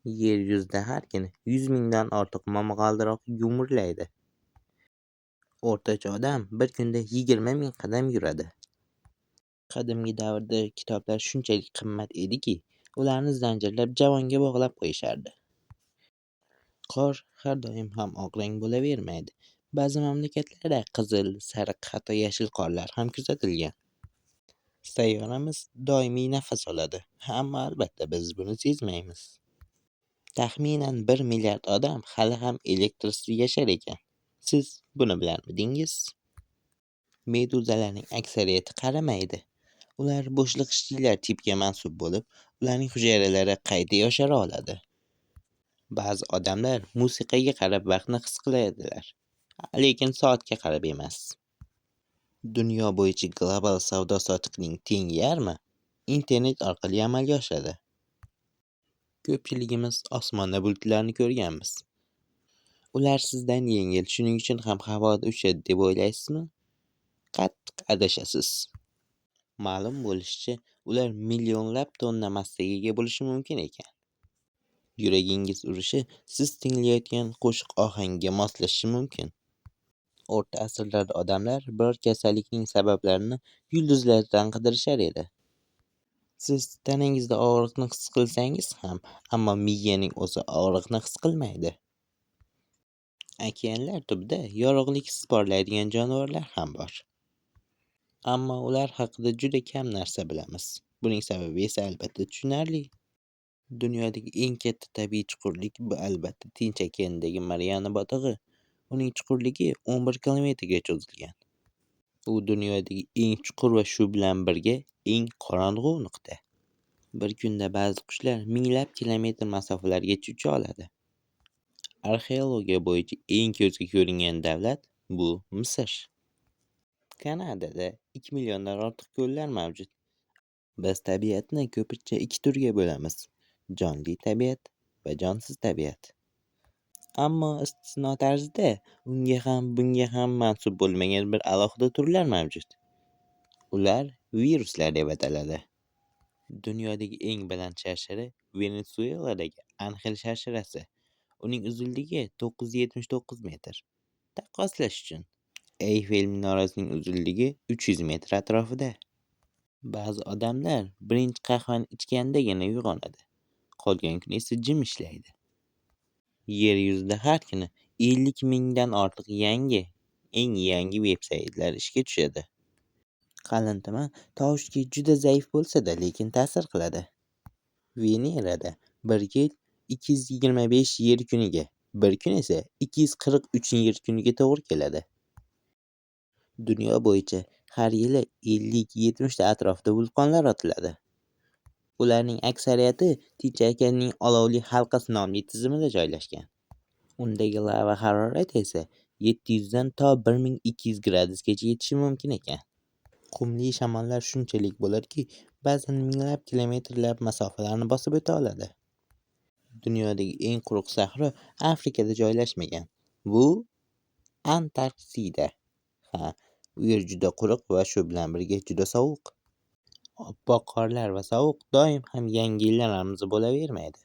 Yer yuzida har kuni 100 mingdan ortiq momaqaldiroq gumurlaydi. O'rtacha odam bir kunda 20 ming qadam yuradi. Qadimgi davrda kitoblar shunchalik qimmat ediki, ularni zanjirlab javonga bog'lab qo'yishardi. Qor har doim ham oq rang bo'lavermaydi. Ba'zi mamlakatlarda qizil, sariq, hatto yashil qorlar ham kuzatilgan. Sayyoramiz doimiy nafas oladi, ammo albatta biz buni sezmaymiz. Taxminan 1 milliard odam hali ham elektrsiz yashar ekan. Siz buni bilarmidingiz? Meduzalarning aksariyati qarimaydi. Ular bo'shliq ishchilar tipiga mansub bo'lib, ularning hujayralari qayta yoshara oladi. Ba'zi odamlar musiqaga qarab vaqtni his qiladilar, lekin soatga qarab emas. Dunyo bo'yicha global savdo-sotiqning teng yarmi internet orqali amalga oshadi. Ko'pchiligimiz osmonda bulutlarni ko'rganmiz. Ular sizdan yengil, shuning uchun ham havoda uchadi deb o'ylaysizmi? Qattiq adashasiz. Ma'lum bo'lishicha, ular millionlab tonna massaga ega bo'lishi mumkin ekan. Yuragingiz urishi siz tinglayotgan qo'shiq ohangiga moslashishi mumkin. O'rta asrlarda odamlar biror kasallikning sabablarini yulduzlardan qidirishar edi. Siz tanangizda og'riqni his qilsangiz ham, ammo miyaning o'zi og'riqni his qilmaydi. Okeanlar tubida yorug'liksiz porlaydigan jonivorlar ham bor. Ammo ular haqida juda kam narsa bilamiz. Buning sababi esa albatta tushunarli. Dunyodagi eng katta tabiiy chuqurlik bu albatta Tinch okeanidagi Mariana botig'i. Uning chuqurligi 11 kilometrga cho'zilgan. U dunyodagi eng chuqur va shu bilan birga eng qorong'u nuqta. Bir kunda ba'zi qushlar minglab kilometr masofalargacha ucha oladi. Arxeologiya bo'yicha eng ko'zga ko'ringan davlat bu Misr. Kanadada 2 milliondan ortiq ko'llar mavjud. Biz tabiatni ko'pincha 2 turga bo'lamiz: jonli tabiat va jonsiz tabiat. Ammo istisno tarzda unga ham bunga ham mansub bo'lmagan bir alohida turlar mavjud. Ular viruslar deb ataladi. Dunyodagi eng baland sharshara Venesueladagi Anxel sharsharasi. Uning uzunligi 979 metr. Taqqoslash uchun Eyfel minorasining uzunligi 300 metr atrofida. Ba'zi odamlar birinchi qahvani ichgandagina uyg'onadi. Qolgan kun esa jim ishlaydi. Yer yuzida har kuni 50 mingdan ortiq eng yangi veb-saytlar ishga tushadi. Qalin tuman tovushga juda zaif bo'lsa-da, lekin ta'sir qiladi. Venerada bir yil 225 yer kuniga, bir kun esa 243 yer kuniga to'g'ri keladi. Dunyo bo'yicha har yili 50-70 ta atrofida vulqonlar otiladi. Ularning aksariyati Tinch okeanining olovli halqasi nomli tizimida joylashgan. Undagi lava harorati esa 700 dan to 1200 gradusgacha yetishi mumkin ekan. Qumli shamollar shunchalik bo'larki, ba'zan minglab kilometrlab masofalarni bosib o'ta oladi. Dunyodagi eng quruq sahro Afrikada joylashmagan. Bu Antarktida. U yer juda quruq va shu bilan birga juda sovuq. Oppoq qorlar va sovuq doim ham yangi yillar ramzi bo'lavermaydi.